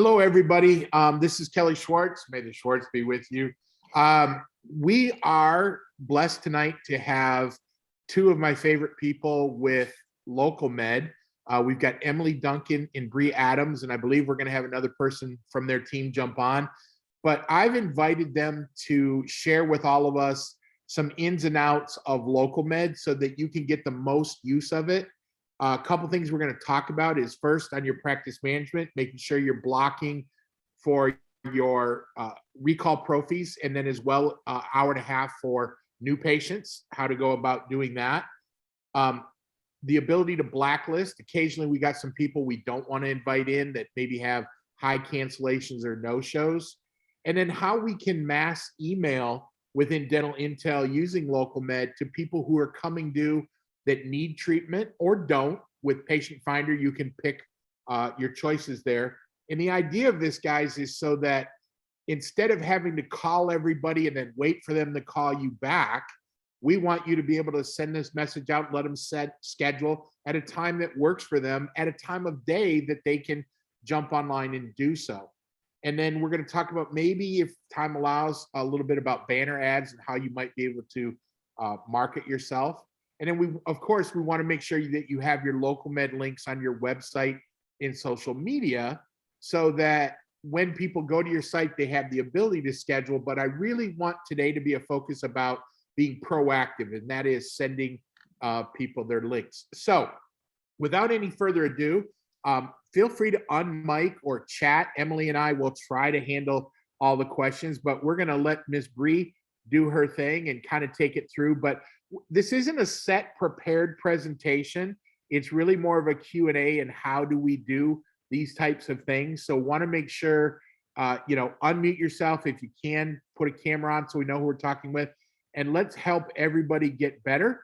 Hello, everybody. This is Kelly Schwartz. May the Schwartz be with you. We are blessed tonight to have two of my favorite people with Local Med. We've got Emily Duncan and Bree Adams, and I believe we're going to have another person from their team jump on. But I've invited them to share with all of us some ins and outs of Local Med so that you can get the most use of it. A couple things we're going to talk about is first on your practice management, making sure you're blocking for your recall profies, and then as well, hour and a half for new patients, how to go about doing that. The ability to blacklist. Occasionally we got some people we don't want to invite in that maybe have high cancellations or no-shows. And then how we can mass email within dental intel using Local Med to people who are coming due that need treatment or don't. With Patient Finder, you can pick your choices there. And the idea of this, guys, is so that instead of having to call everybody and then wait for them to call you back, we want you to be able to send this message out, let them set schedule at a time that works for them, at a time of day that they can jump online and do so. And then we're going to talk about, maybe if time allows, a little bit about banner ads and how you might be able to market yourself. And then we want to make sure that you have your Local Med links on your website and social media so that when people go to your site, they have the ability to schedule. But I really want today to be a focus about being proactive, and that is sending people their links. So without any further ado, feel free to unmic or chat. Emily and I will try to handle all the questions, but we're going to let Ms. Bree do her thing and kind of take it through. But this isn't a set prepared presentation. It's really more of a Q&A and how do we do these types of things. So want to make sure, unmute yourself if you can, put a camera on so we know who we're talking with, and let's help everybody get better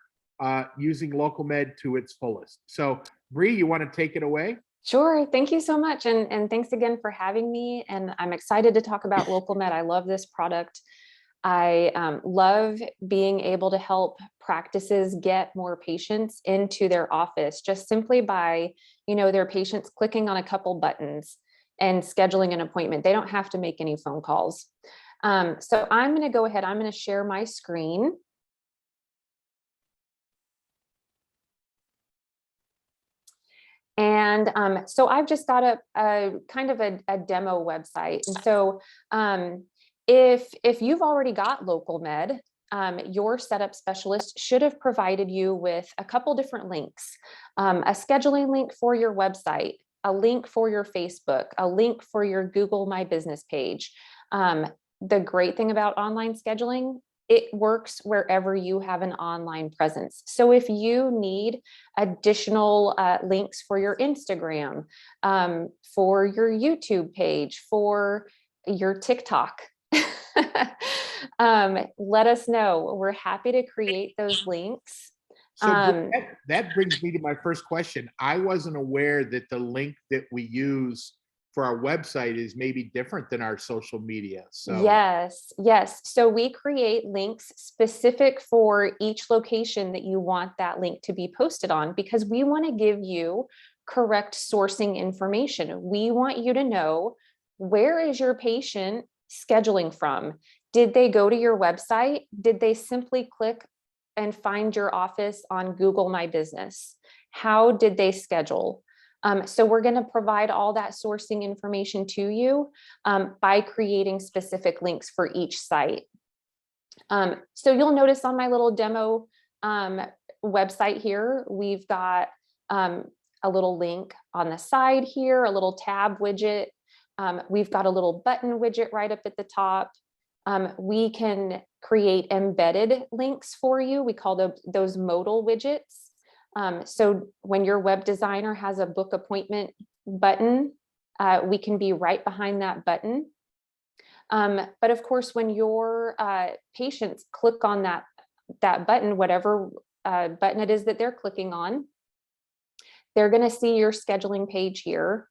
using Local Med to its fullest. So Bree, you want to take it away? Sure. Thank you so much. And thanks again for having me. And I'm excited to talk about Local Med. I love this product. I love being able to help practices get more patients into their office just simply by, their patients clicking on a couple buttons and scheduling an appointment. They don't have to make any phone calls. So I'm going to go ahead. I'm going to share my screen. And so I've just got a kind of a demo website. And so if you've already got Local Med, your setup specialist should have provided you with a couple different links, a scheduling link for your website, a link for your Facebook, a link for your Google My Business page. The great thing about online scheduling, it works wherever you have an online presence. So if you need additional links for your Instagram, for your YouTube page, for your TikTok, let us know. We're happy to create those links. So that brings me to my first question. I wasn't aware that the link that we use for our website is maybe different than our social media. So yes. So we create links specific for each location that you want that link to be posted on, because we want to give you correct sourcing information. We want you to know, where is your patient scheduling from? Did they go to your website? Did they simply click and find your office on Google My Business? How did they schedule? So we're going to provide all that sourcing information to you by creating specific links for each site. So you'll notice on my little demo website here, we've got a little link on the side here, a little tab widget. We've got a little button widget right up at the top. We can create embedded links for you. We call those modal widgets. So when your web designer has a book appointment button, we can be right behind that button. But of course, when your patients click on that button, whatever button it is that they're clicking on, they're going to see your scheduling page here,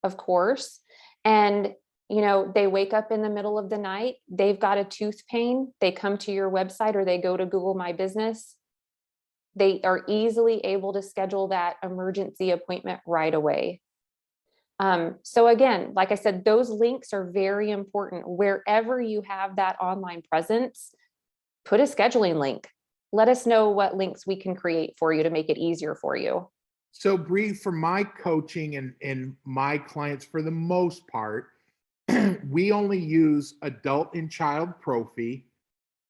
of course. And they wake up in the middle of the night, they've got a tooth pain, they come to your website or they go to Google My Business. They are easily able to schedule that emergency appointment right away. So again, like I said, those links are very important. Wherever you have that online presence, put a scheduling link. Let us know what links we can create for you to make it easier for you. So Bree, for my coaching and my clients, for the most part, we only use adult and child prophy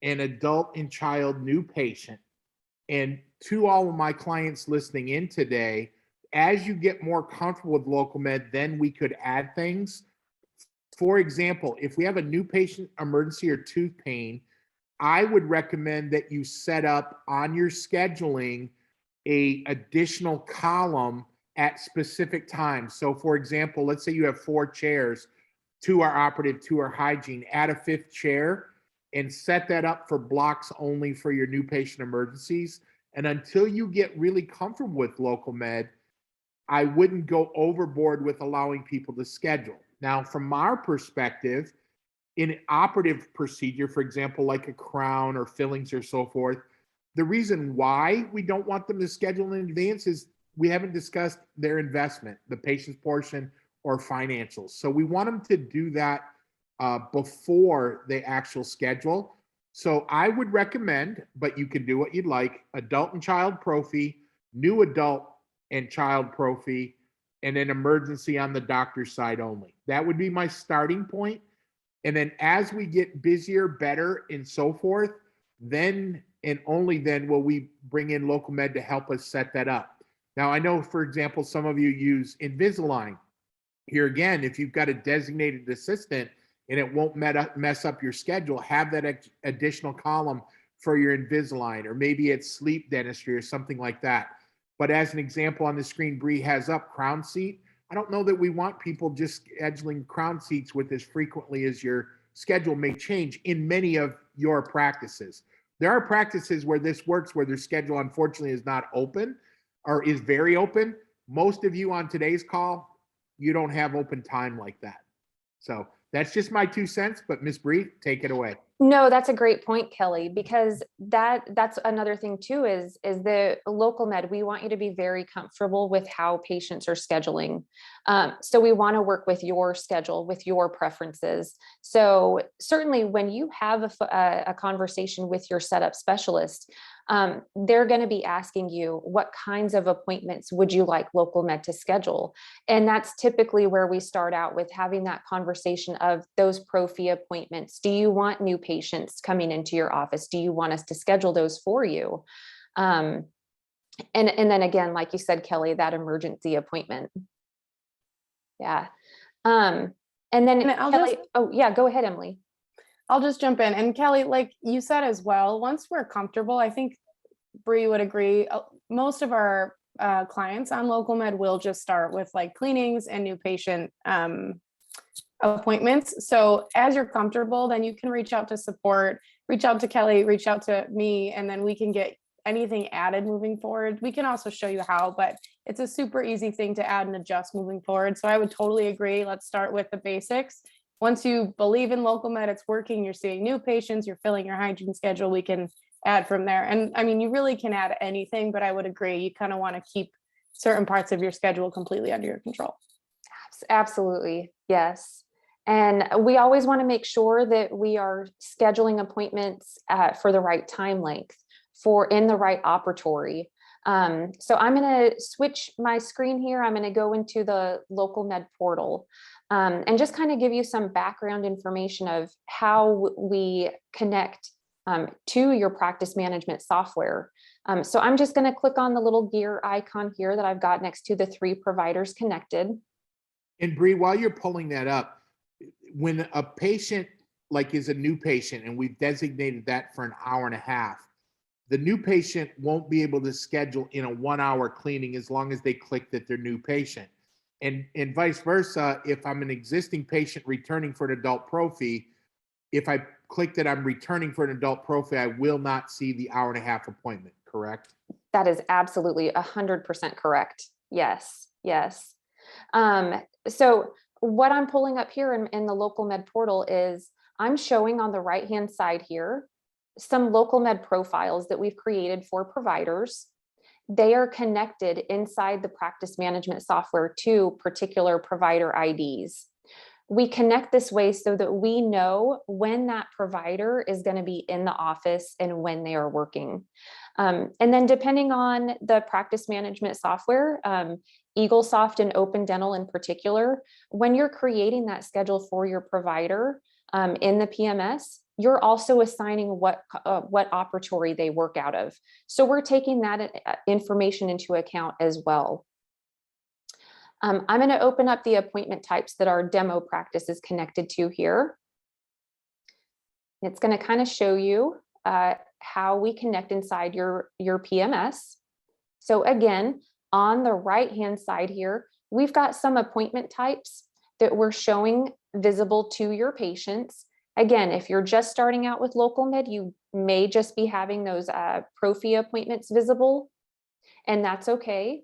and adult and child new patient. And to all of my clients listening in today, as you get more comfortable with local med, then we could add things. For example, if we have a new patient emergency or tooth pain, I would recommend that you set up on your scheduling a additional column at specific times. So for example, let's say you have 4 chairs, 2 are operative, 2 are hygiene, add a 5th chair and set that up for blocks only for your new patient emergencies. And until you get really comfortable with local med, I wouldn't go overboard with allowing people to schedule. Now, from our perspective, in an operative procedure, for example, like a crown or fillings or so forth, the reason why we don't want them to schedule in advance is we haven't discussed their investment, the patient's portion or financials. So we want them to do that before they actual schedule. So I would recommend, but you can do what you'd like, adult and child prophy, new adult and child prophy, and then emergency on the doctor's side only. That would be my starting point. And then as we get busier, better, and so forth, then and only then will we bring in local med to help us set that up. Now, I know, for example, some of you use Invisalign. Here again, if you've got a designated assistant and it won't mess up your schedule, have that additional column for your Invisalign, or maybe it's sleep dentistry or something like that. But as an example on the screen, Bree has up crown seat. I don't know that we want people just scheduling crown seats with as frequently as your schedule may change in many of your practices. There are practices where this works, where their schedule unfortunately is not open or is very open. Most of you on today's call, you don't have open time like that. So that's just my 2 cents, but Miss Bree, take it away. No, that's a great point, Kelly, because that's another thing too, is the local med, we want you to be very comfortable with how patients are scheduling. So we want to work with your schedule, with your preferences. So certainly when you have a conversation with your setup specialist, they're going to be asking you, what kinds of appointments would you like local med to schedule? And that's typically where we start out with having that conversation of those prophy appointments. Do you want new patients coming into your office? Do you want us to schedule those for you? And then again, like you said, Kelly, that emergency appointment. Yeah. And then Kelly, oh yeah, go ahead, Emily. I'll just jump in. And Kelly, like you said as well, once we're comfortable, I think Bree would agree, most of our clients on local med will just start with like cleanings and new patient appointments. So as you're comfortable, then you can reach out to support, reach out to Kelly, reach out to me, and then we can get anything added moving forward. We can also show you how, but it's a super easy thing to add and adjust moving forward. So I would totally agree. Let's start with the basics. Once you believe in local med, it's working, you're seeing new patients, you're filling your hygiene schedule, we can add from there. And I mean, you really can add anything, but I would agree, you kind of want to keep certain parts of your schedule completely under your control. Absolutely. Yes. And we always want to make sure that we are scheduling appointments for the right time length, for in the right operatory. So I'm going to switch my screen here. I'm going to go into the local med portal and just kind of give you some background information of how we connect to your practice management software. So I'm just going to click on the little gear icon here that I've got next to the 3 providers connected. And Bree, while you're pulling that up, when a patient like is a new patient and we've designated that for an hour and a half, the new patient won't be able to schedule in a 1-hour cleaning as long as they click that they're new patient. And vice versa, if I'm an existing patient returning for an adult prophy, if I click that I'm returning for an adult prophy, I will not see the hour-and-a-half appointment, correct? That is absolutely 100% correct. Yes, yes. So what I'm pulling up here in the local med portal is I'm showing on the right-hand side here some local med profiles that we've created for providers. they are connected inside the practice management software to particular provider IDs. We connect this way so that we know when that provider is going to be in the office and when they are working. And then depending on the practice management software, EagleSoft and Open Dental in particular, when you're creating that schedule for your provider in the PMS, you're also assigning what operatory they work out of. So we're taking that information into account as well. I'm going to open up the appointment types that our demo practice is connected to here. It's going to kind of show you how we connect inside your PMS. So again, on the right-hand side here, we've got some appointment types that we're showing visible to your patients. Again, if you're just starting out with local med, you may just be having those pro-fee appointments visible, and that's okay.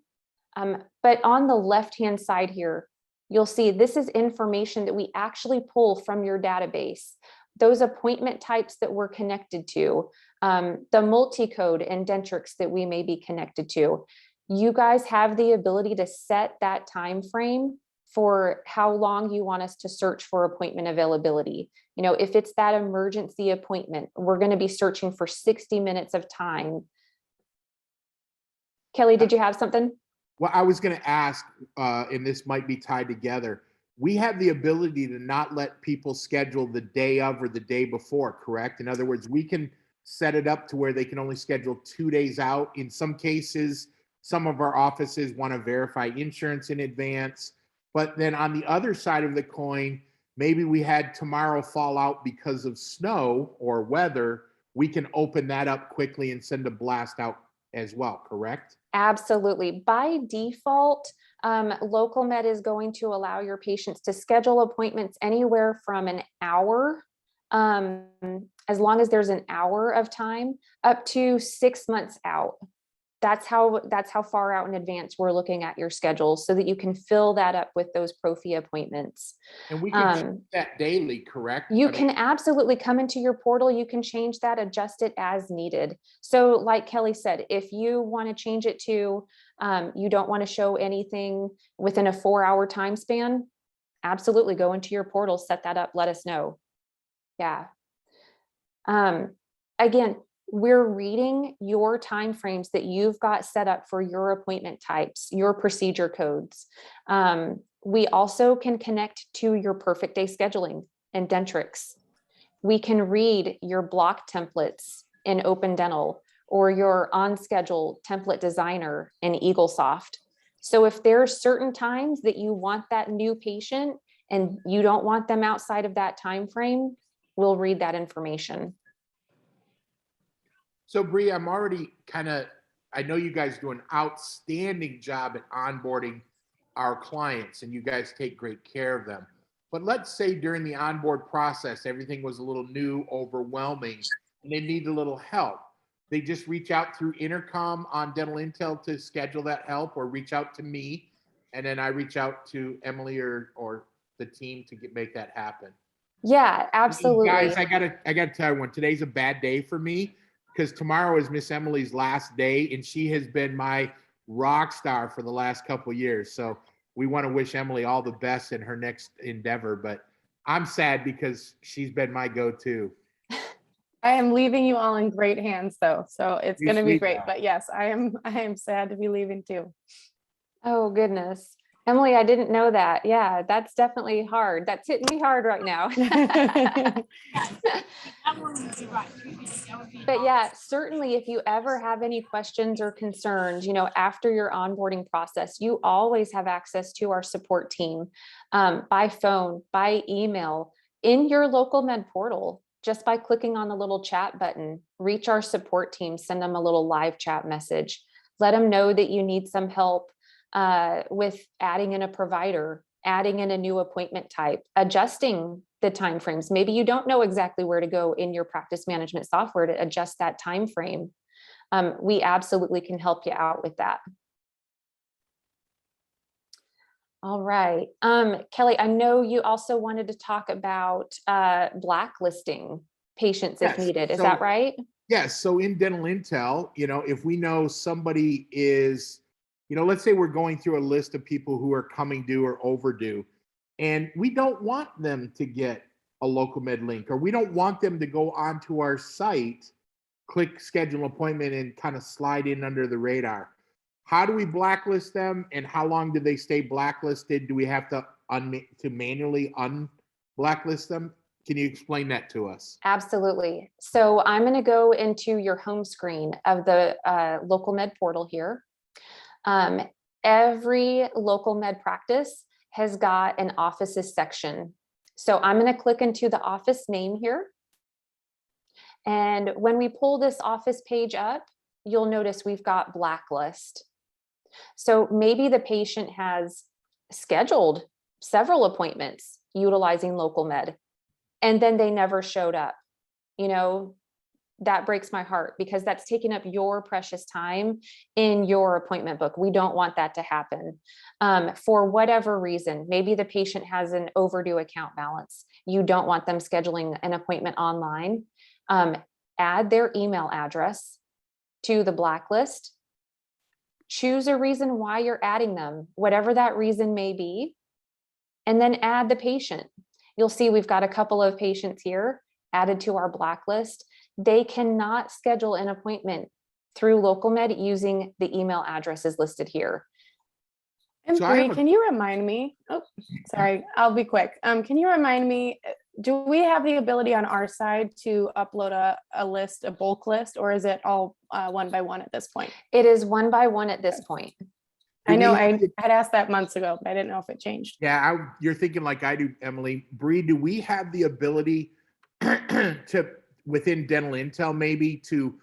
But on the left-hand side here, you'll see this is information that we actually pull from your database. Those appointment types that we're connected to, the multi-code and Dentrix that we may be connected to. You guys have the ability to set that time frame for how long you want us to search for appointment availability. You know, if it's that emergency appointment, we're going to be searching for 60 minutes of time. Kelly, did you have something? Well, I was going to ask, and this might be tied together. We have the ability to not let people schedule the day of or the day before, correct? In other words, we can set it up to where they can only schedule 2 days out. In some cases, some of our offices want to verify insurance in advance. But then on the other side of the coin, maybe we had tomorrow fall out because of snow or weather. We can open that up quickly and send a blast out as well, correct? Absolutely. By default, local med is going to allow your patients to schedule appointments anywhere from an hour, as long as there's an hour of time, up to 6 months out. That's how far out in advance we're looking at your schedule so that you can fill that up with those pro-fee appointments. And we can check that daily, correct? You can absolutely come into your portal. You can change that, adjust it as needed. So like Kelly said, if you want to change it to, you don't want to show anything within a 4-hour time span, absolutely go into your portal, set that up, let us know. Yeah. Again, we're reading your timeframes that you've got set up for your appointment types, your procedure codes. We also can connect to your perfect day scheduling and Dentrix. We can read your block templates in Open Dental or your on schedule template designer in EagleSoft. So if there's certain times that you want that new patient and you don't want them outside of that time frame, we'll read that information. So Bree, I'm already I know you guys do an outstanding job at onboarding our clients and you guys take great care of them. But let's say during the onboard process, everything was a little new, overwhelming, and they need a little help. They just reach out through Intercom on Dental Intel to schedule that help, or reach out to me, and then I reach out to Emily or the team to make that happen. Yeah, absolutely. Guys, I gotta tell everyone, today's a bad day for me because tomorrow is Miss Emily's last day, and she has been my rock star for the last couple of years. So we want to wish Emily all the best in her next endeavor, but I'm sad because she's been my go-to. I am leaving you all in great hands though. So it's going to be great, but yes, I am sad to be leaving too. Oh goodness. Emily, I didn't know that. Yeah, that's definitely hard. That's hitting me hard right now. But yeah, certainly if you ever have any questions or concerns, after your onboarding process, you always have access to our support team by phone, by email, in your local med portal, just by clicking on the little chat button. Reach our support team, send them a little live chat message. Let them know that you need some help with adding in a provider, adding in a new appointment type, adjusting the timeframes. Maybe you don't know exactly where to go in your practice management software to adjust that time frame. We absolutely can help you out with that. All right. Kelly, I know you also wanted to talk about blacklisting patients if needed. Is that right? Yes. So in dental intel, if we know somebody is, let's say we're going through a list of people who are coming due or overdue, and we don't want them to get a local med link, or we don't want them to go onto our site, click schedule appointment, and kind of slide in under the radar. How do we blacklist them, and how long do they stay blacklisted? Do we have to manually unblacklist them? Can you explain that to us? Absolutely. So I'm going to go into your home screen of the local med portal here. Every local med practice has got an offices section. So I'm going to click into the office name here. And when we pull this office page up, you'll notice we've got blacklist. So maybe the patient has scheduled several appointments utilizing local med, and then they never showed up. That breaks my heart, because that's taking up your precious time in your appointment book. We don't want that to happen. For whatever reason, maybe the patient has an overdue account balance. You don't want them scheduling an appointment online. Add their email address to the blacklist. Choose a reason why you're adding them, whatever that reason may be, and then add the patient. You'll see we've got a couple of patients here added to our blacklist. They cannot schedule an appointment through local med using the email addresses listed here. And Bree, can you remind me? Oh, sorry, I'll be quick. Can you remind me, do we have the ability on our side to upload a list, a bulk list, or is it all one by one at this point? It is one by one at this point. I know I had asked that months ago, but I didn't know if it changed. Yeah, you're thinking like I do, Emily. Bree, do we have the ability to, within dental intel, maybe to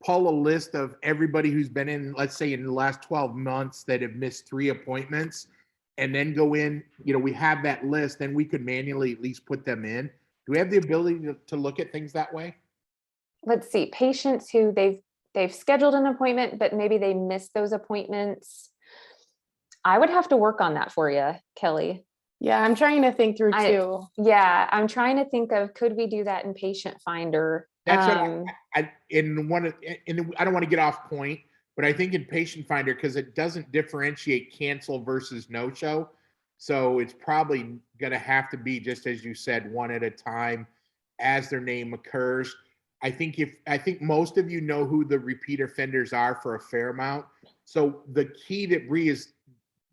pull a list of everybody who's been in, let's say in the last 12 months that have missed 3 appointments, and then go in, we have that list, then we could manually at least put them in? Do we have the ability to look at things that way? Let's see, patients who they've scheduled an appointment, but maybe they missed those appointments. I would have to work on that for you, Kelly. Yeah, I'm trying to think through too. Yeah, I'm trying to think of, could we do that in Patient Finder? That's what I don't want to get off point, but I think in Patient Finder, because it doesn't differentiate cancel versus no show, so it's probably going to have to be, just as you said, one at a time as their name occurs. I think most of you know who the repeat offenders are for a fair amount. So the key that Bree is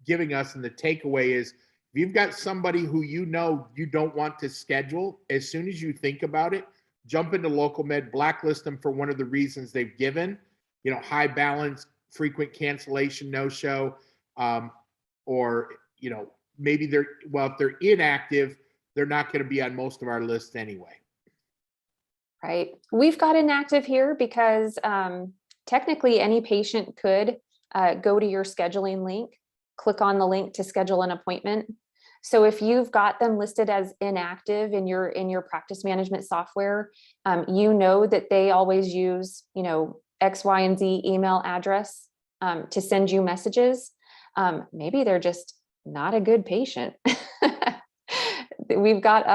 giving us, and the takeaway is, if you've got somebody who you don't want to schedule, as soon as you think about it, jump into local med, blacklist them for one of the reasons they've given, high balance, frequent cancellation, no show, or maybe if they're inactive, they're not going to be on most of our lists anyway. Right. We've got inactive here because technically any patient could go to your scheduling link, click on the link to schedule an appointment. So if you've got them listed as inactive in your practice management software, that they always use, X, Y, and Z email address to send you messages. Maybe they're just not a good patient. We've got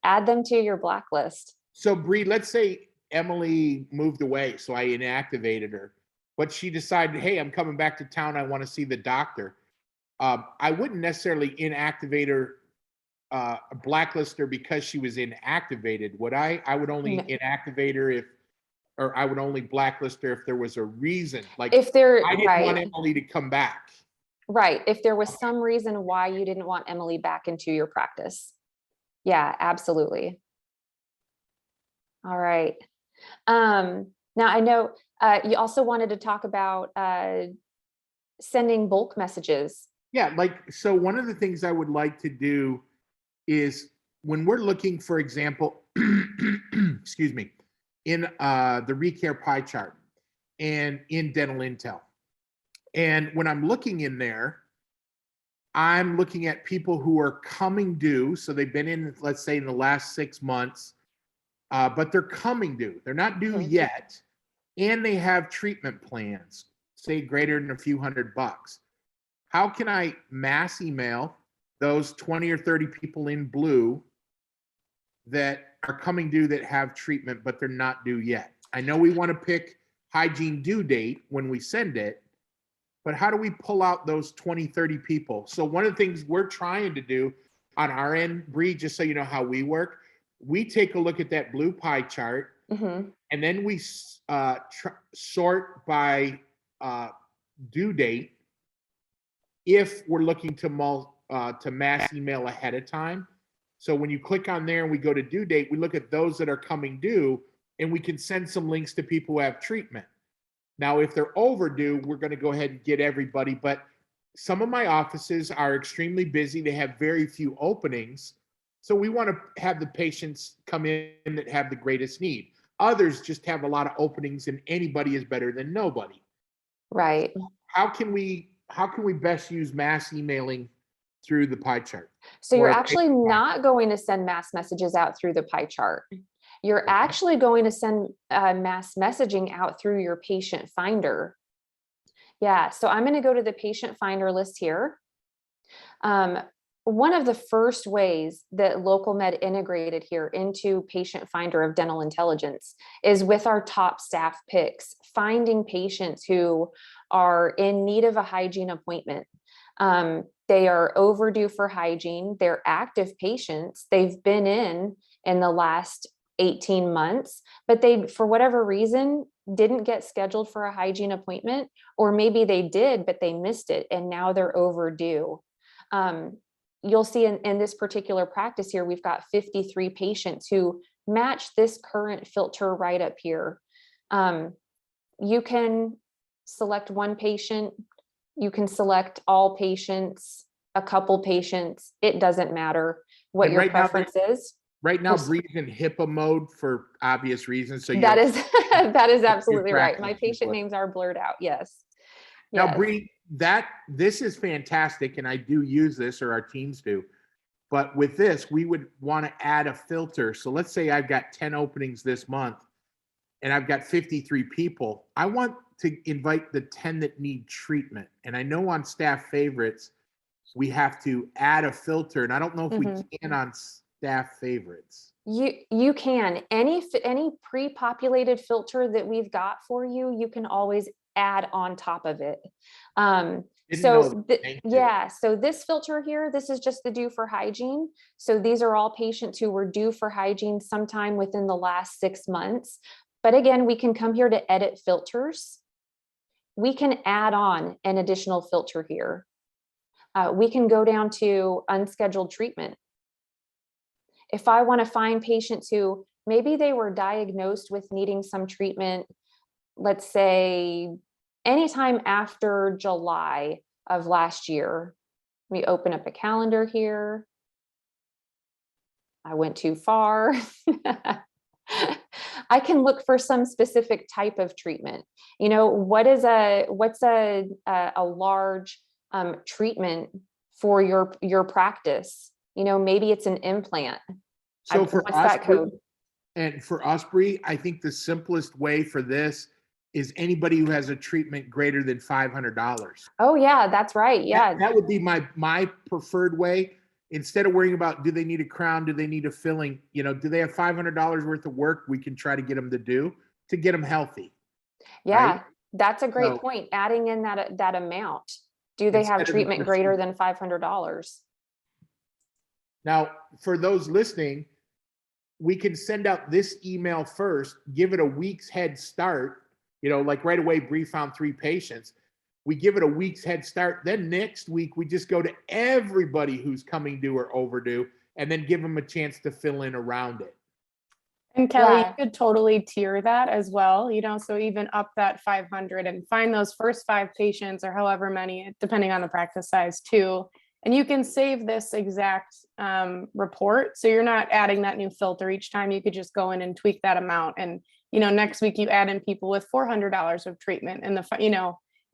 add them to your blacklist. So Bree, let's say Emily moved away, so I inactivated her, but she decided, hey, I'm coming back to town, I want to see the doctor. I wouldn't necessarily inactivate her, blacklist her because she was inactivated, would I? I would only inactivate her I would only blacklist her if there was a reason. Like, if there, I didn't want Emily to come back. Right. If there was some reason why you didn't want Emily back into your practice. Yeah, absolutely. All right. Now I know you also wanted to talk about sending bulk messages. Yeah, so one of the things I would like to do is, when we're looking, for example, excuse me, in the ReCare pie chart and in dental intel, and when I'm looking in there, I'm looking at people who are coming due. So they've been in, let's say, in the last 6 months, but they're coming due. They're not due yet, and they have treatment plans, say greater than a few $100. How can I mass email those 20 or 30 people in blue that are coming due that have treatment, but they're not due yet? I know we want to pick hygiene due date when we send it, but how do we pull out those 20, 30 people? So one of the things we're trying to do on our end, Bree, just so you know how we work, we take a look at that blue pie chart, Mhm. and then we sort by due date if we're looking to mass email ahead of time. So when you click on there and we go to due date, we look at those that are coming due, and we can send some links to people who have treatment. Now, if they're overdue, we're going to go ahead and get everybody. But some of my offices are extremely busy. They have very few openings. So we want to have the patients come in that have the greatest need. Others just have a lot of openings, and anybody is better than nobody. Right. How can we best use mass emailing through the pie chart? So you're Or actually not going to send mass messages out through the pie chart. You're actually going to send mass messaging out through your patient finder. Yeah, so I'm going to go to the patient finder list here. One of the first ways that Local Med integrated here into Patient Finder of Dental Intelligence is with our top staff picks, finding patients who are in need of a hygiene appointment. They are overdue for hygiene. They're active patients. They've been in the last 18 months, but they, for whatever reason, didn't get scheduled for a hygiene appointment, or maybe they did, but they missed it, and now they're overdue. You'll see in this particular practice here, we've got 53 patients who match this current filter right up here. You can select one patient, you can select all patients, a couple patients, it doesn't matter what And your right now, preference is. right now, Bree's in HIPAA mode for obvious reasons. So That is that is absolutely right. practice My patient people. names are blurred out. Yes. Now, Yes. Bree, this is fantastic, and I do use this, or our teams do. But with this, we would want to add a filter. So let's say I've got 10 openings this month, and I've got 53 people. I want to invite the 10 that need treatment. And I know on staff favorites, we have to add a filter, and I don't know if we can on staff favorites. You can, any pre-populated filter that we've got for you, you can always add on top of it. So this filter here, this is just the due for hygiene. So these are all patients who were due for hygiene sometime within the last 6 months. But again, we can come here to edit filters. We can add on an additional filter here. We can go down to unscheduled treatment. If I want to find patients who maybe they were diagnosed with needing some treatment, let's say anytime after July of last year, we open up a calendar here. I went too far. I can look for some specific type of treatment. You know, what's a large treatment for your practice? You know, maybe it's an implant. So What's for us, that code? And for us, Bree, I think the simplest way for this is anybody who has a treatment greater than $500. Oh yeah, that's right. Yeah. That would be my preferred way. Instead of worrying about, do they need a crown? Do they need a filling? You know, do they have $500 worth of work we can try to get them to get them healthy? Yeah, right? that's a great So, point. Adding in that amount. Do they have instead of the treatment greater percent. than $500? Now, for those listening, we can send out this email first, give it a week's head start. You know, like right away, Bree found 3 patients. We give it a week's head start. Then next week, we just go to everybody who's coming due or overdue, and then give them a chance to fill in around it. And Kelly, Yeah. you could totally tier that as well, you know, so even up that 500 and find those first 5 patients or however many, depending on the practice size too. And you can save this exact report. So you're not adding that new filter each time. You could just go in and tweak that amount. And, you know, next week you add in people with $400 of treatment and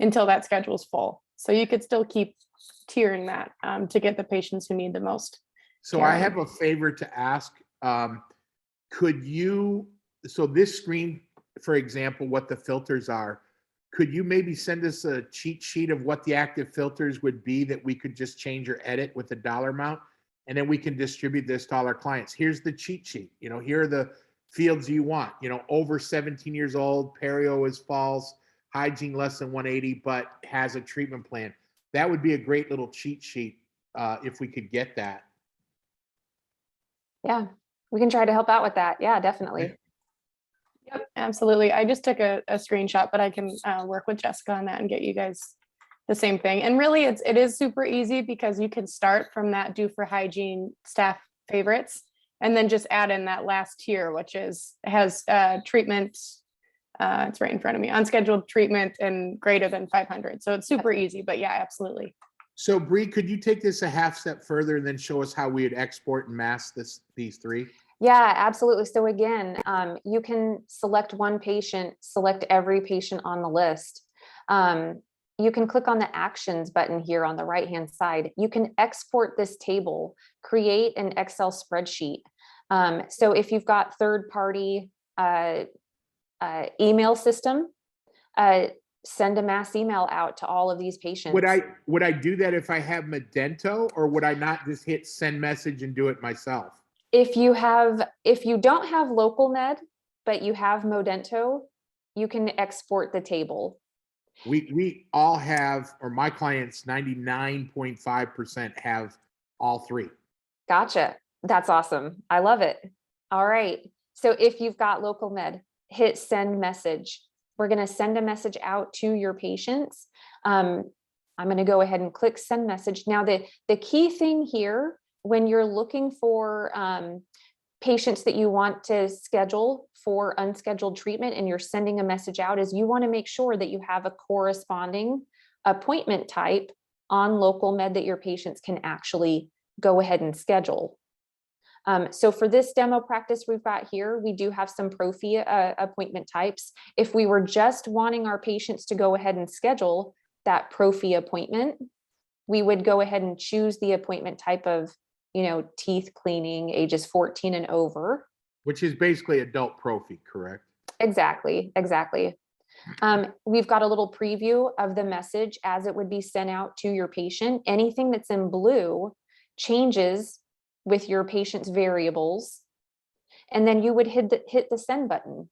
until that schedule's full. So you could still keep tiering that to get the patients who need the most. So I have a favor to ask. Could you, so this screen, for example, what the filters are, could you maybe send us a cheat sheet of what the active filters would be that we could just change or edit with the dollar amount? And then we can distribute this to all our clients. Here's the cheat sheet. You know, here are the fields you want. You know, over 17 years old, perio is false, hygiene less than 180, but has a treatment plan. That would be a great little cheat sheet if we could get that. Yeah, we can try to help out with that. Yeah, definitely. Yep, absolutely. I just took a screenshot, but I can work with Jessica on that and get you guys the same thing. And really, it is super easy because you can start from that do for hygiene staff favorites, and then just add in that last tier, which has treatment. It's right in front of me, unscheduled treatment and greater than 500. So it's super easy, but yeah, absolutely. So Bree, could you take this a half step further and then show us how we would export and mask these three? Yeah, absolutely. So again, you can select one patient, select every patient on the list. You can click on the actions button here on the right-hand side. You can export this table, create an Excel spreadsheet. So if you've got third-party email system, send a mass email out to all of these patients. Would I do that if I have Modento, or would I not just hit send message and do it myself? If you don't have LocalMed, but you have Modento, you can export the table. We all have, or my clients, 99.5% have all three. Gotcha. That's awesome. I love it. All right. So if you've got LocalMed, hit send message. We're going to send a message out to your patients. I'm going to go ahead and click send message. Now, the key thing here, when you're looking for patients that you want to schedule for unscheduled treatment and you're sending a message out, is you want to make sure that you have a corresponding appointment type on LocalMed that your patients can actually go ahead and schedule. So for this demo practice we've got here, we do have some Profi appointment types. If we were just wanting our patients to go ahead and schedule that Profi appointment, we would go ahead and choose the appointment type of, teeth cleaning, ages 14 and over. Which is basically adult Profi, correct? Exactly. We've got a little preview of the message as it would be sent out to your patient. Anything that's in blue changes with your patient's variables, and then you would hit the send button.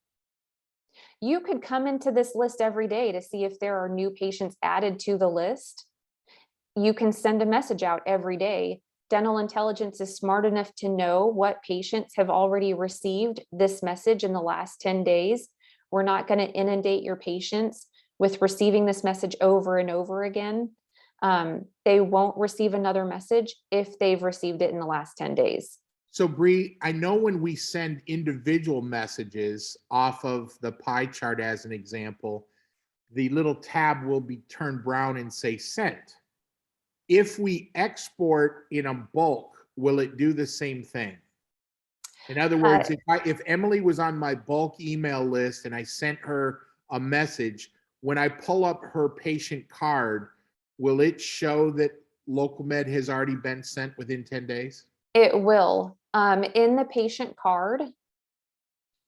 You could come into this list every day to see if there are new patients added to the list. You can send a message out every day. Dental Intelligence is smart enough to know what patients have already received this message in the last 10 days. We're not going to inundate your patients with receiving this message over and over again. They won't receive another message if they've received it in the last 10 days. So Bree, I know when we send individual messages off of the pie chart, as an example, the little tab will be turned brown and say sent. If we export in a bulk, will it do the same thing? In other words, if Emily was on my bulk email list and I sent her a message, when I pull up her patient card, will it show that LocalMed has already been sent within 10 days? It will. In the patient card, I'm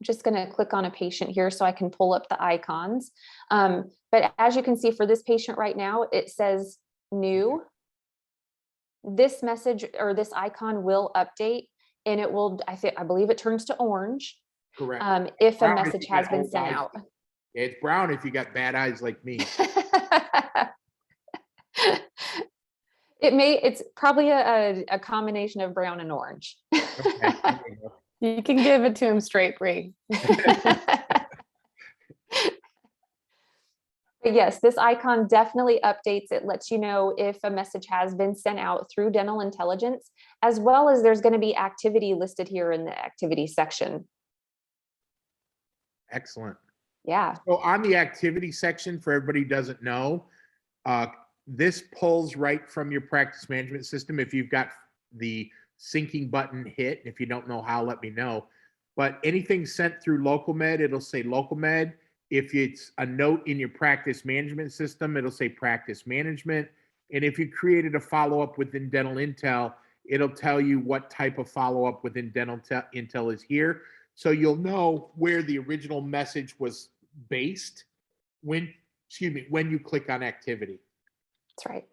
just going to click on a patient here so I can pull up the icons. But as you can see for this patient right now, it says new. This message or this icon will update, and it will, I believe it turns to orange. Correct. If a message has been sent out. It's brown if you got bad eyes like me. It's probably a combination of brown and orange. Okay. You can give it to him straight, Bree. But yes, this icon definitely updates. It lets you know if a message has been sent out through Dental Intelligence, as well as there's going to be activity listed here in the activity section. Excellent. Yeah. So on the activity section, for everybody who doesn't know, this pulls right from your practice management system. If you've got the syncing button hit, if you don't know how, let me know. But anything sent through LocalMed, it'll say LocalMed. If it's a note in your practice management system, it'll say practice management. And if you created a follow-up within Dental Intel, it'll tell you what type of follow-up within Dental Intel is here. So you'll know where the original message was based when you click on activity. That's right.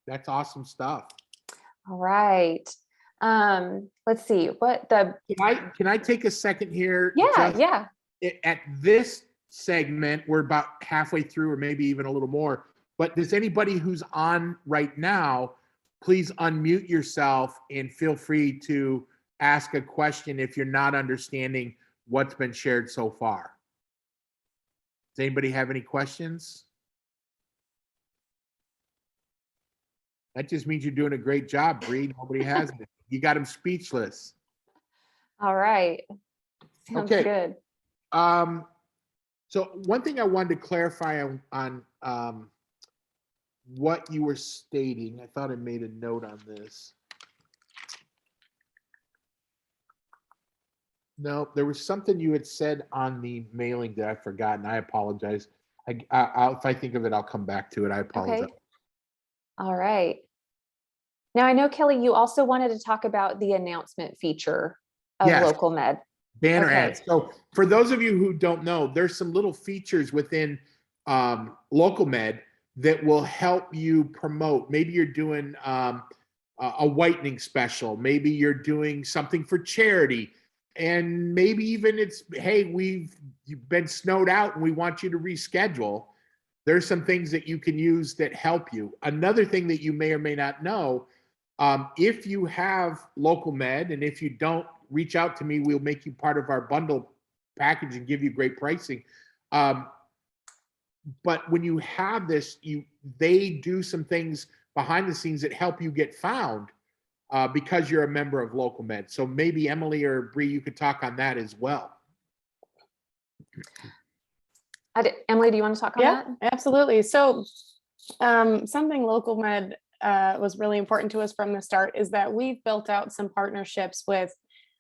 That's awesome stuff. All right. Let's see what the, Can I take a second here? yeah, Just yeah. at this segment, we're about halfway through or maybe even a little more. But does anybody who's on right now, please unmute yourself and feel free to ask a question if you're not understanding what's been shared so far. Does anybody have any questions? That just means you're doing a great job, Bree. Nobody has it. You got them speechless. All right. Sounds Okay. good. So one thing I wanted to clarify on what you were stating, I thought I made a note on this. No, there was something you had said on the mailing that I forgot, and I apologize. If I think of it, I'll come back to it. I apologize. Okay. All right. Now I know, Kelly, you also wanted to talk about the announcement feature of Yes. Local Med. Banner Okay. ads. So for those of you who don't know, there's some little features within Local Med that will help you promote. Maybe you're doing a whitening special. Maybe you're doing something for charity. And maybe even it's, hey, you've been snowed out and we want you to reschedule. There's some things that you can use that help you. Another thing that you may or may not know, if you have Local Med, and if you don't, reach out to me. We'll make you part of our bundle package and give you great pricing. But when you have this, they do some things behind the scenes that help you get found because you're a member of Local Med. So maybe Emily or Bree, you could talk on that as well. Emily, do you want to talk on that? Absolutely. So something Local Med was really important to us from the start is that we've built out some partnerships with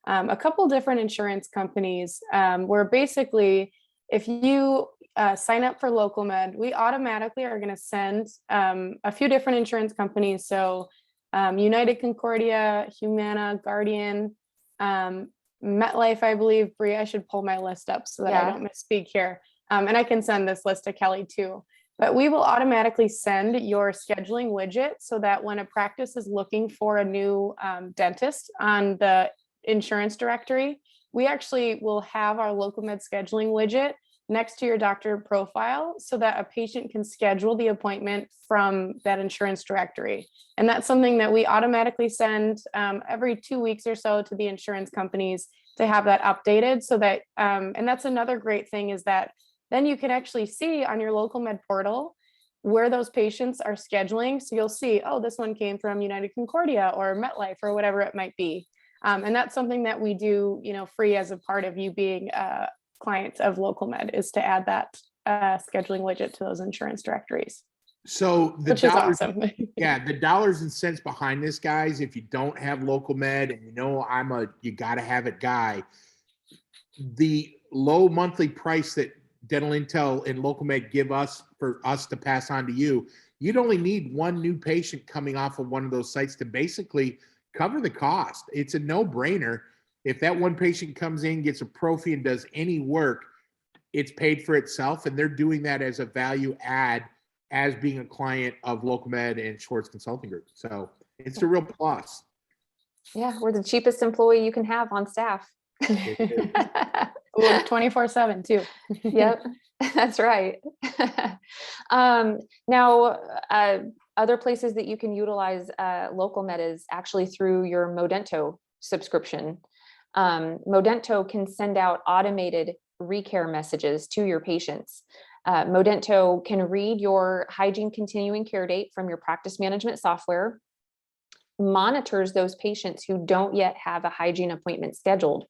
a couple different insurance companies where basically if you sign up for Local Med, we automatically are going to send a few different insurance companies. So United Concordia, Humana, Guardian, MetLife, I believe. Bree, I should pull my list up so that I don't misspeak here. And I can send this list to Kelly too. But we will automatically send your scheduling widget so that when a practice is looking for a new dentist on the insurance directory, we actually will have our Local Med scheduling widget next to your doctor profile so that a patient can schedule the appointment from that insurance directory. And that's something that we automatically send every 2 weeks or so to the insurance companies to have that updated so that, and that's another great thing is that then you can actually see on your Local Med portal where those patients are scheduling. So you'll see, oh, this one came from United Concordia or MetLife or whatever it might be. And that's something that we do, free as a part of you being a client of Local Med is to add that scheduling widget to those insurance directories. So which is awesome. Yeah, the dollars and cents behind this, guys, if you don't have Local Med and you gotta have it guy, the low monthly price that Dental Intel and Local Med give us for us to pass on to you, you'd only need one new patient coming off of one of those sites to basically cover the cost. It's a no-brainer. If that one patient comes in, gets a prophy and does any work, it's paid for itself. And they're doing that as a value add as being a client of Local Med and Schwartz Consulting Group. So it's a real plus. Yeah, we're the cheapest employee you can have on staff. 24/7 too. Yep, that's right. Now, other places that you can utilize Local Med is actually through your Modento subscription. Modento can send out automated recare messages to your patients. Modento can read your hygiene continuing care date from your practice management software, monitors those patients who don't yet have a hygiene appointment scheduled.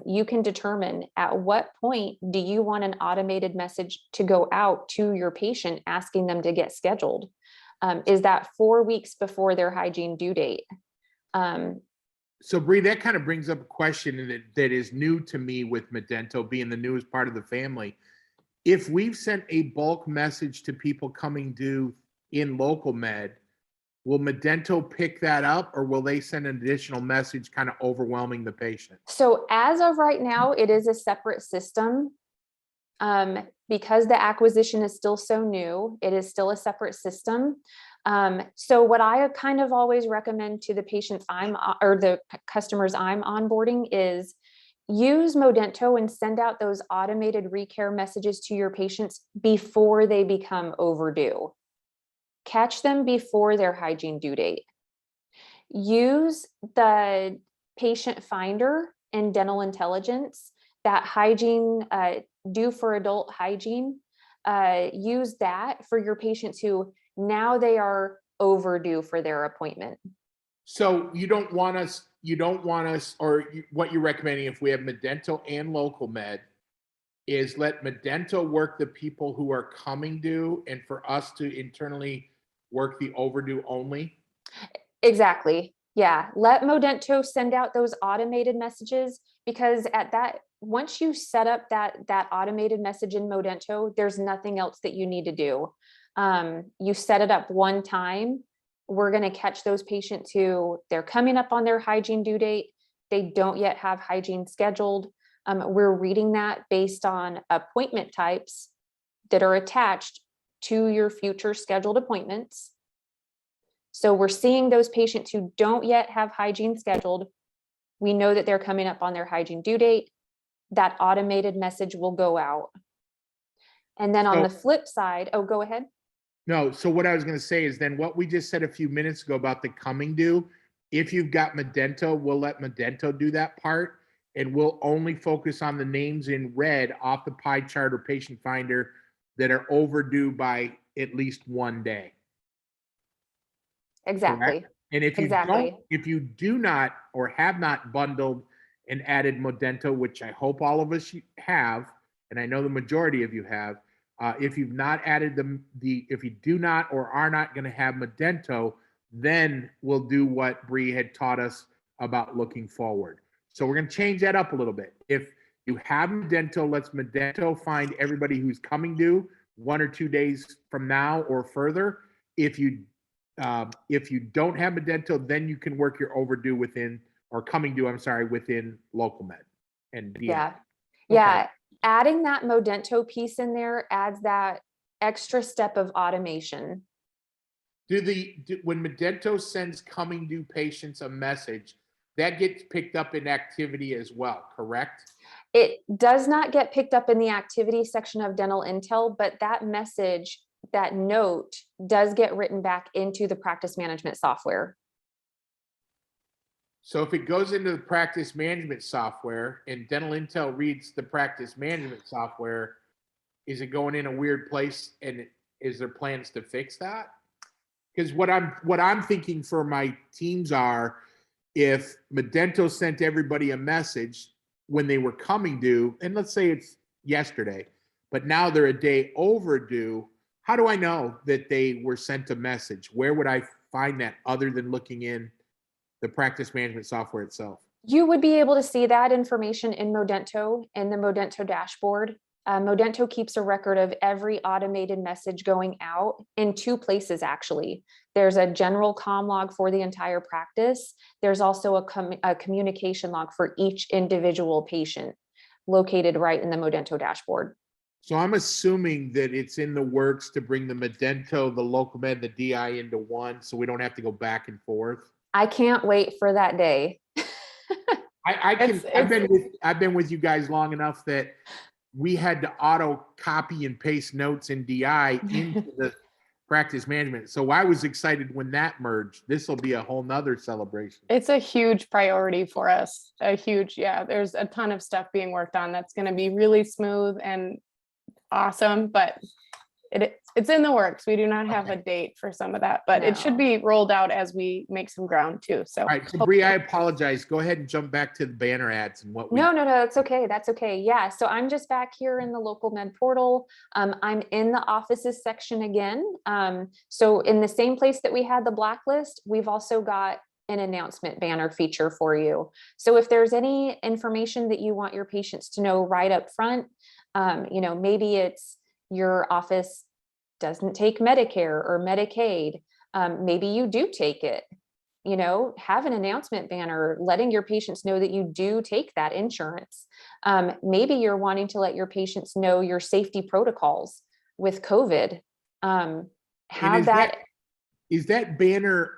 You can determine at what point do you want an automated message to go out to your patient asking them to get scheduled. Is that 4 weeks before their hygiene due date? So Bree, that kind of brings up a question that is new to me with Modento being the newest part of the family. If we've sent a bulk message to people coming due in Local Med, will Modento pick that up or will they send an additional message kind of overwhelming the patient? So as of right now, it is a separate system Because the acquisition is still so new, it is still a separate system. So what I kind of always recommend to the patients or the customers I'm onboarding is use Modento and send out those automated recare messages to your patients before they become overdue. Catch them before their hygiene due date. Use the patient finder and dental intelligence, that hygiene due for adult hygiene. Use that for your patients who now they are overdue for their appointment. So you don't want us, what you're recommending if we have Modento and local med is let Modento work the people who are coming due and for us to internally work the overdue only? Exactly. Yeah. Let Modento send out those automated messages, because once you set up that automated message in Modento, there's nothing else that you need to do. You set it up one time. We're going to catch those patients who they're coming up on their hygiene due date. They don't yet have hygiene scheduled. We're reading that based on appointment types that are attached to your future scheduled appointments. So we're seeing those patients who don't yet have hygiene scheduled. We know that they're coming up on their hygiene due date. That automated message will go out. And then on the flip side, oh, go ahead. No, so what I was going to say is then what we just said a few minutes ago about the coming due, if you've got Modento, we'll let Modento do that part, and we'll only focus on the names in red off the pie chart or patient finder that are overdue by at least one day. Exactly. Correct? And if you do not or have not bundled and added Modento, which I hope all of us have, and I know the majority of you have, if you've not added if you do not or are not going to have Modento, then we'll do what Bree had taught us about looking forward. So we're going to change that up a little bit. If you have Modento, let's Modento find everybody who's coming due 1 or 2 days from now or further. If you don't have Modento, then you can work your overdue within, or coming due, I'm sorry, within local med and DI. Yeah. Yeah. Adding that Modento piece in there adds that extra step of automation. When Modento sends coming due patients a message, that gets picked up in activity as well, correct? It does not get picked up in the activity section of Dental Intel, but that message, that note does get written back into the practice management software. So if it goes into the practice management software and Dental Intel reads the practice management software, is it going in a weird place, and is there plans to fix that? Because what I'm thinking for my teams are, if Modento sent everybody a message when they were coming due, and let's say it's yesterday, but now they're a day overdue, how do I know that they were sent a message? Where would I find that other than looking in the practice management software itself? You would be able to see that information in Modento, in the Modento dashboard. Modento keeps a record of every automated message going out in 2 places, actually. There's a general comm log for the entire practice. There's also a communication log for each individual patient located right in the Modento dashboard. So I'm assuming that it's in the works to bring the Modento, the local med, the DI into one, so we don't have to go back and forth. I can't wait for that day. I've been with you guys long enough that we had to auto copy and paste notes in DI into the practice management. So I was excited when that merged. This will be a whole nother celebration. It's a huge priority for us. There's a ton of stuff being worked on that's going to be really smooth and awesome, but it's in the works. We do not have a date for some of that, but it should be rolled out as we make some ground too. So, all right, so Bree, I apologize. Go ahead and jump back to the banner ads and what we. No, that's okay. That's okay. Yeah. So I'm just back here in the local med portal. I'm in the offices section again. So in the same place that we had the blacklist, we've also got an announcement banner feature for you. So if there's any information that you want your patients to know right up front, maybe it's your office doesn't take Medicare or Medicaid. Maybe you do take it. have an announcement banner letting your patients know that you do take that insurance. Maybe you're wanting to let your patients know your safety protocols with COVID. And Have that. is that banner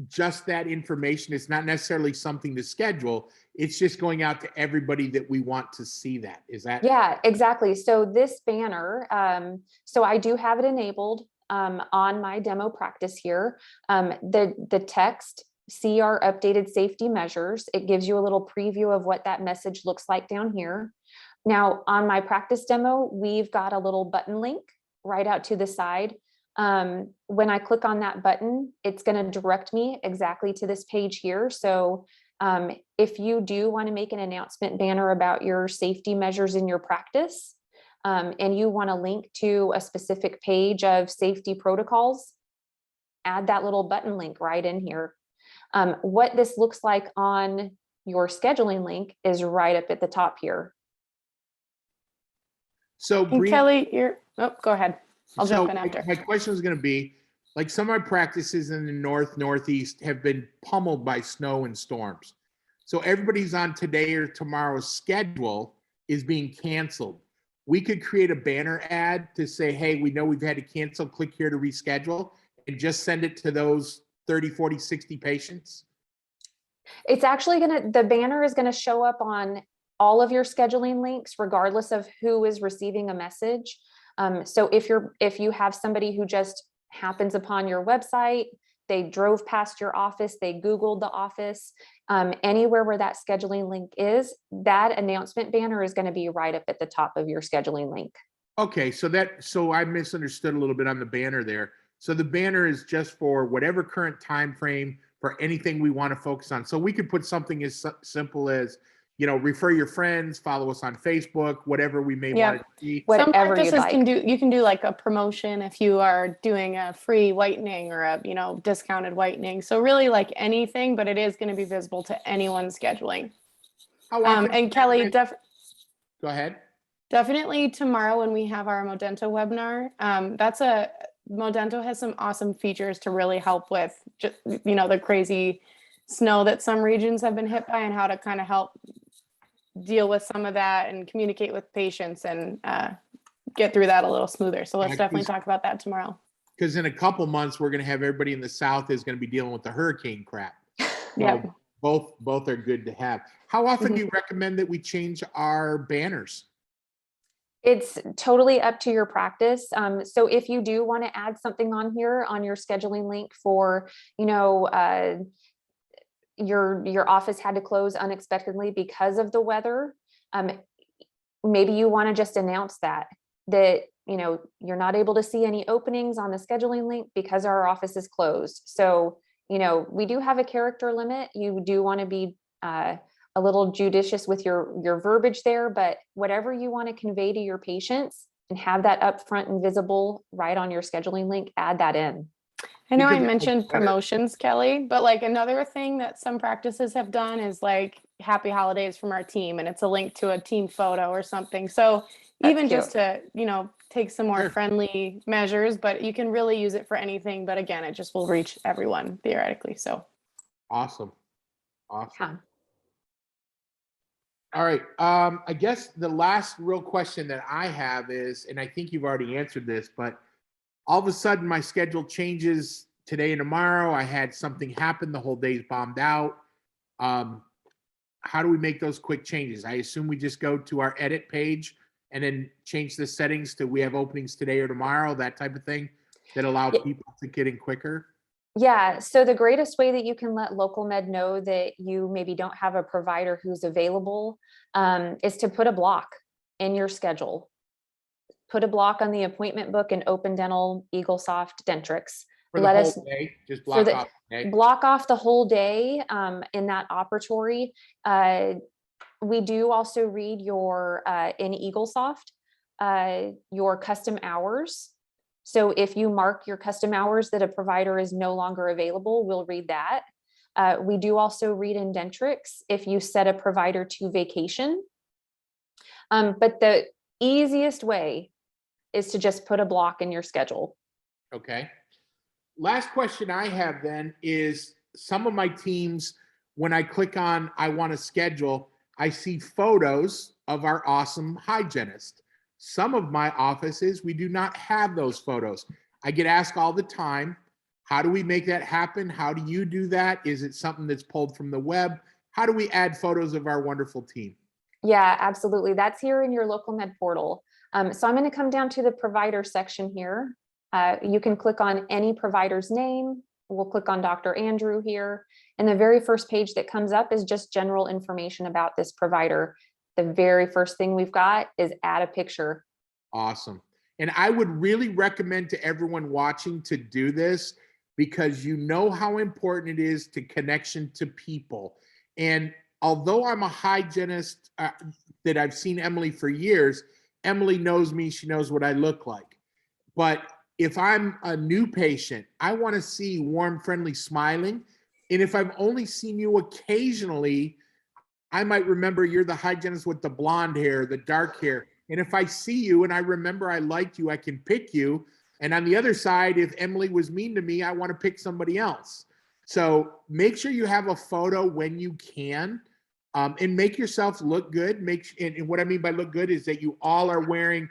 just that information? It's not necessarily something to schedule. It's just going out to everybody that we want to see that. Is that? Yeah, exactly. So this banner, so I do have it enabled on my demo practice here. The text, see our updated safety measures. It gives you a little preview of what that message looks like down here. Now on my practice demo, we've got a little button link right out to the side. When I click on that button, it's going to direct me exactly to this page here. So if you do want to make an announcement banner about your safety measures in your practice, and you want to link to a specific page of safety protocols, add that little button link right in here. What this looks like on your scheduling link is right up at the top here. So Kelly, go ahead. I'll jump in after. My question is going to be, like, some of our practices in the Northeast have been pummeled by snow and storms. So everybody's on today or tomorrow's schedule is being canceled. We could create a banner ad to say, hey, we know we've had to cancel, click here to reschedule, and just send it to those 30, 40, 60 patients. It's actually the banner is going to show up on all of your scheduling links, regardless of who is receiving a message. So if you have somebody who just happens upon your website, they drove past your office, they Googled the office, anywhere where that scheduling link is, that announcement banner is going to be right up at the top of your scheduling link. Okay, so I misunderstood a little bit on the banner there. So the banner is just for whatever current time frame for anything we want to focus on. So we could put something as simple as, refer your friends, follow us on Facebook, whatever we may want to see. Some practices you can do like a promotion if you are doing a free whitening or a discounted whitening. So really like anything, but it is going to be visible to anyone scheduling. How often? And Kelly, go ahead. Definitely tomorrow when we have our Modento webinar. Modento has some awesome features to really help with just, the crazy snow that some regions have been hit by, and how to kind of help deal with some of that and communicate with patients and get through that a little smoother. So let's definitely talk about that tomorrow. Because in a couple months, we're going to have everybody in the South is going to be dealing with the hurricane crap. Yeah. Both are good to have. How often do you recommend that we change our banners? It's totally up to your practice. So if you do want to add something on here on your scheduling link for, your office had to close unexpectedly because of the weather, maybe you want to just announce that you're not able to see any openings on the scheduling link because our office is closed. So, we do have a character limit. You do want to be a little judicious with your verbiage there, but whatever you want to convey to your patients and have that upfront and visible right on your scheduling link, add that in. I know I mentioned promotions, Kelly, but like another thing that some practices have done is like happy holidays from our team, and it's a link to a team photo or something. So even just to, take some more friendly measures, but you can really use it for anything. But again, it just will reach everyone theoretically. So awesome. Yeah. All right. I guess the last real question that I have is, and I think you've already answered this, but all of a sudden my schedule changes today and tomorrow. I had something happen. The whole day's bombed out. How do we make those quick changes? I assume we just go to our edit page and then change the settings to we have openings today or tomorrow, that type of thing that allow people to get in quicker. Yeah, so the greatest way that you can let local med know that you maybe don't have a provider who's available is to put a block in your schedule. Put a block on the appointment book in Open Dental, EagleSoft, Dentrix. For the whole day, just block off the day. Block off the whole day in that operatory. We do also read your, in EagleSoft, your custom hours. So if you mark your custom hours that a provider is no longer available, we'll read that. We do also read in Dentrix if you set a provider to vacation. But the easiest way is to just put a block in your schedule. Okay. Last question I have then is, some of my teams, when I click on I want to schedule, I see photos of our awesome hygienist. Some of my offices, we do not have those photos. I get asked all the time, how do we make that happen? How do you do that? Is it something that's pulled from the web? How do we add photos of our wonderful team? Yeah, absolutely. That's here in your local med portal. So I'm going to come down to the provider section here. You can click on any provider's name. We'll click on Dr. Andrew here. And the very first page that comes up is just general information about this provider. The very first thing we've got is add a picture. Awesome. And I would really recommend to everyone watching to do this, because you know how important it is to connection to people. And although I'm a hygienist that I've seen Emily for years, Emily knows me, she knows what I look like. But if I'm a new patient, I want to see warm, friendly, smiling. And if I've only seen you occasionally, I might remember you're the hygienist with the blonde hair, the dark hair. And if I see you and I remember I liked you, I can pick you. And on the other side, if Emily was mean to me, I want to pick somebody else. So make sure you have a photo when you can, and make yourself look good. And what I mean by look good is that you all are wearing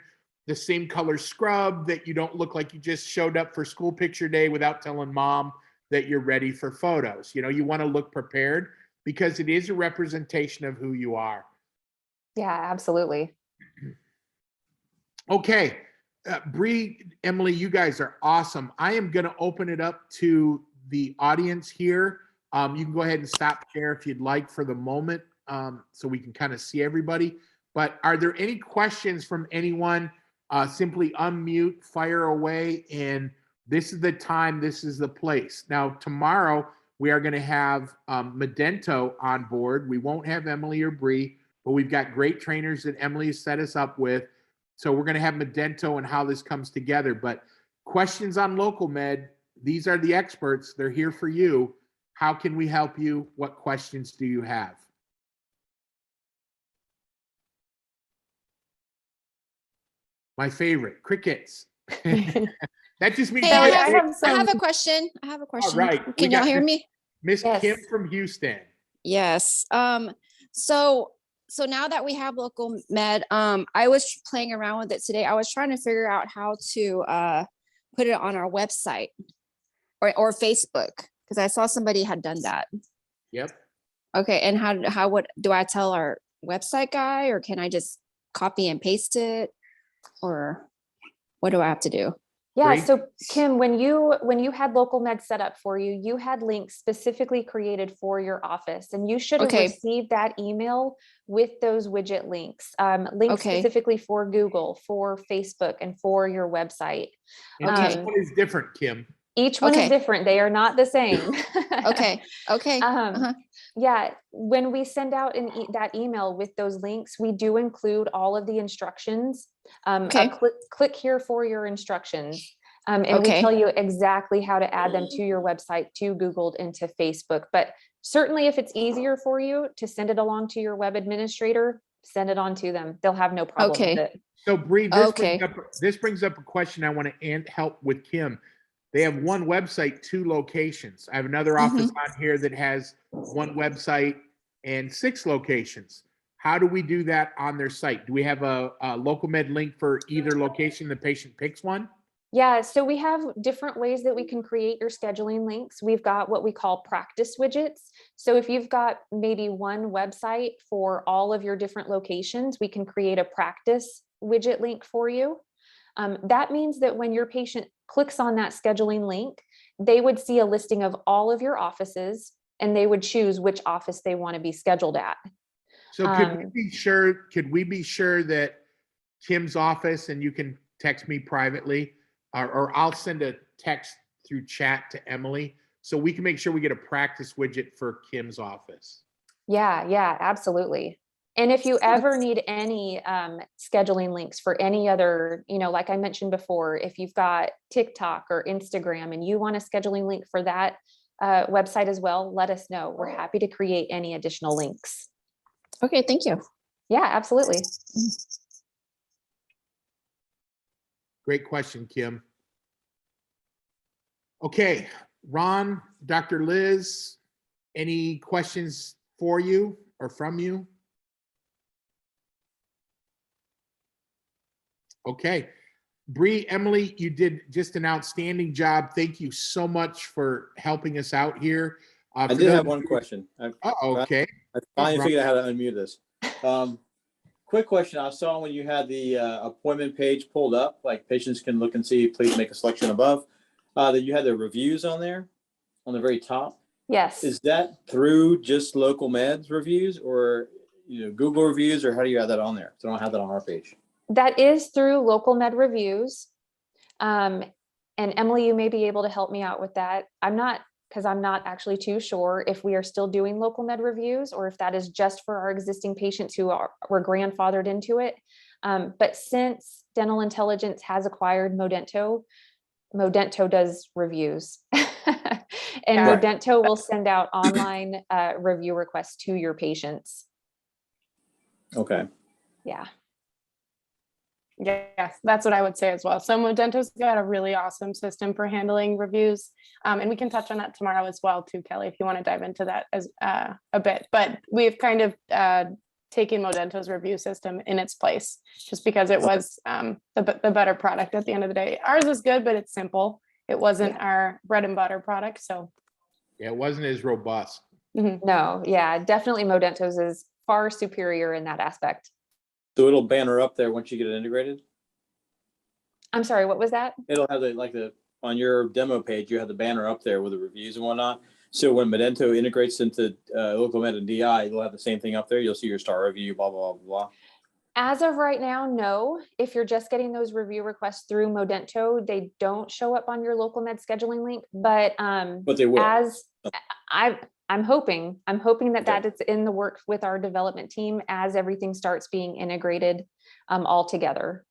the same color scrub, that you don't look like you just showed up for school picture day without telling mom that you're ready for photos. You know, you want to look prepared because it is a representation of who you are. Yeah, absolutely. Okay. Bree, Emily, you guys are awesome. I am going to open it up to the audience here. You can go ahead and stop share if you'd like for the moment, so we can kind of see everybody. But are there any questions from anyone? Simply unmute, fire away, and this is the time, this is the place. Now, tomorrow, we are going to have Modento on board. We won't have Emily or Bree, but we've got great trainers that Emily has set us up with. So we're going to have Modento and how this comes together. But questions on local med, these are the experts. They're here for you. How can we help you? What questions do you have? My favorite, crickets. That just means Hey, Kelly, I have I have some. a question. I have a question. right. We Can y'all got hear Miss- me? Miss Yes. Kim from Houston. Yes. So now that we have local med, I was playing around with it today. I was trying to figure out how to put it on our website or Facebook, because I saw somebody had done that. Yep. Okay, and how do I tell our website guy, or can I just copy and paste it, or what do I have to do? Yeah, Great. so Kim, when you had local med set up for you, you had links specifically created for your office, and you should have Okay. received that email with those widget links, links Okay. specifically for Google, for Facebook, and for your website. And Okay. each one is different, Kim. Each one is Okay. different. They are not the same. Okay. Okay. Uh-huh. Yeah, when we send out that email with those links, we do include all of the instructions. Okay. Click here for your instructions. And we Okay. tell you exactly how to add them to your website, to Google, and to Facebook. But certainly if it's easier for you to send it along to your web administrator, send it on to them. They'll have no problem Okay. with it. So Bree, Okay. this brings up a question I want to help with Kim. They have one website, 2 locations. I have another office on here that has 1 website and 6 locations. How do we do that on their site? Do we have a local med link for either location? The patient picks one? Yeah, so we have different ways that we can create your scheduling links. We've got what we call practice widgets. So if you've got maybe one website for all of your different locations, we can create a practice widget link for you. That means that when your patient clicks on that scheduling link, they would see a listing of all of your offices, and they would choose which office they want to be scheduled at. So could we be sure that Kim's office, and you can text me privately, or I'll send a text through chat to Emily, so we can make sure we get a practice widget for Kim's office. Yeah, absolutely. And if you ever need any scheduling links for any other, like I mentioned before, if you've got TikTok or Instagram and you want a scheduling link for that website as well, let us know. We're happy to create any additional links. Okay. Thank you. Yeah, absolutely. Great question, Kim. Okay, Ron, Dr. Liz, any questions for you or from you? Okay. Bree, Emily, you did just an outstanding job. Thank you so much for helping us out here. I For did those have of one you- question. Okay. I finally Ron. figured out how to unmute this. Quick question. I saw when you had the appointment page pulled up, like patients can look and see, please make a selection above, that you had the reviews on there on the very top. Yes. Is that through just local meds reviews or Google reviews, or how do you have that on there? So I don't have that on our page. That is through local med reviews. And Emily, you may be able to help me out with that. I'm not actually too sure if we are still doing local med reviews or if that is just for our existing patients who were grandfathered into it. But since Dental Intelligence has acquired Modento does reviews. And Yeah. Modento will send out online review requests to your patients. Okay. Yeah. Yes, that's what I would say as well. So Modento's got a really awesome system for handling reviews. And we can touch on that tomorrow as well too, Kelly, if you want to dive into that as a bit. But we've kind of taken Modento's review system in its place, just because it was the better product at the end of the day. Ours is good, but it's simple. It wasn't our bread and butter product. So Yeah, it wasn't as robust. No, yeah, definitely Modento's is far superior in that aspect. So it'll banner up there once you get it integrated. I'm sorry, what was that? It'll have the on your demo page, you have the banner up there with the reviews and whatnot. So when Modento integrates into local med and DI, you'll have the same thing up there. You'll see your star review, blah, blah, blah, blah. As of right now, no. If you're just getting those review requests through Modento, they don't show up on your local med scheduling link. But they will. As I'm hoping that Okay. it's in the works with our development team as everything starts being integrated all together.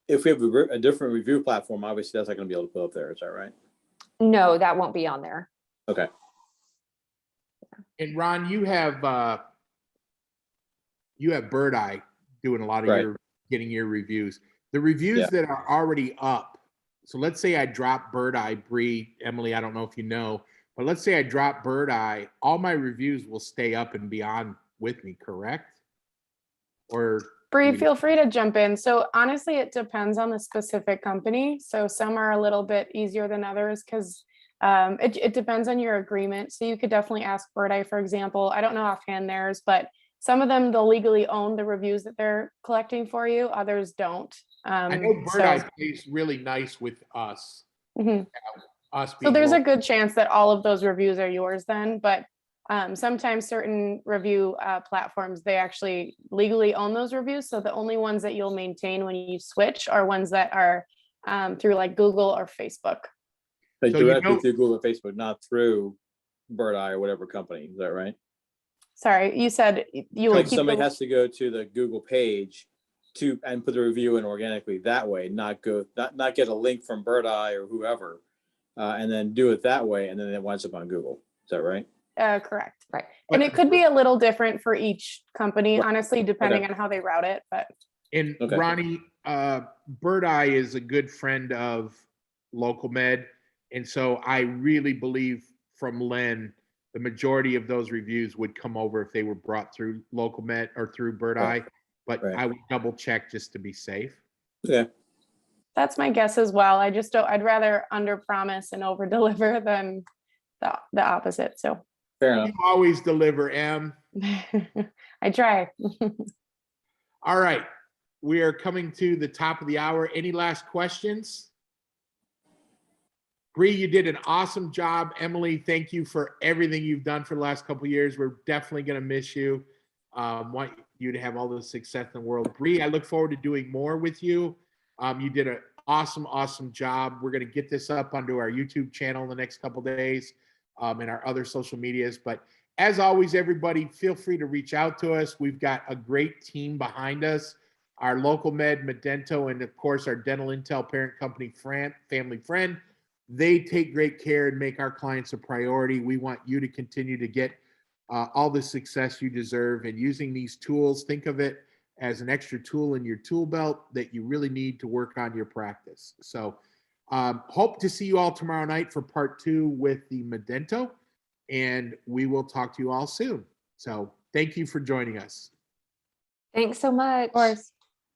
If we have a different review platform, obviously that's not going to be able to put up there. Is that right? No, that won't be on there. Okay. And Ron, you have Bird Eye doing a lot of Right. getting your reviews. The reviews Yeah. that are already up. So let's say I drop Bird Eye, Bree, Emily, I don't know if you know, but let's say I drop Bird Eye, all my reviews will stay up and be on with me, correct? Or Bree, feel free to jump in. So honestly, it depends on the specific company. So some are a little bit easier than others because it depends on your agreement. So you could definitely ask Bird Eye, for example. I don't know offhand theirs, but some of them, they'll legally own the reviews that they're collecting for you. Others don't. I know Bird Eye plays really nice with us. Mhm. Us So being there's a local. good chance that all of those reviews are yours then, but sometimes certain review platforms, they actually legally own those reviews. So the only ones that you'll maintain when you switch are ones that are through like Google or Facebook. Like So you directly don't- through Google or Facebook, not through Bird Eye or whatever company. Is that right? Sorry, you said you will Like keep somebody the, has to go to the Google page and put the review in organically that way, not get a link from Bird Eye or whoever, and then do it that way, and then it winds up on Google. Is that right? correct. Right. And it could be a little different for each company, Right. honestly, depending Okay. on how they route it, but And Okay. Ronnie, Bird Eye is a good friend of Local Med. And so I really believe from Len, the majority of those reviews would come over if they were brought through Local Med or through Bird Eye. But Right. I would double check just to be safe. Yeah. that's my guess as well. I'd rather under promise and over deliver than the opposite. So Fair enough. You always deliver, M. I try. All right. We are coming to the top of the hour. Any last questions? Bree, you did an awesome job. Emily, thank you for everything you've done for the last couple of years. We're definitely going to miss you. Want you to have all the success in the world. Bree, I look forward to doing more with you. You did an awesome job. We're going to get this up onto our YouTube channel in the next couple of days and our other social medias. But as always, everybody, feel free to reach out to us. We've got a great team behind us. Our Local Med, Modento, and of course, our Dental Intel parent company, Family Friend. They take great care and make our clients a priority. We want you to continue to get all the success you deserve. And using these tools, think of it as an extra tool in your tool belt that you really need to work on your practice. So Hope to see you all tomorrow night for part 2 with the Modento, and we will talk to you all soon. So thank you for joining us. Thanks so much. Of course.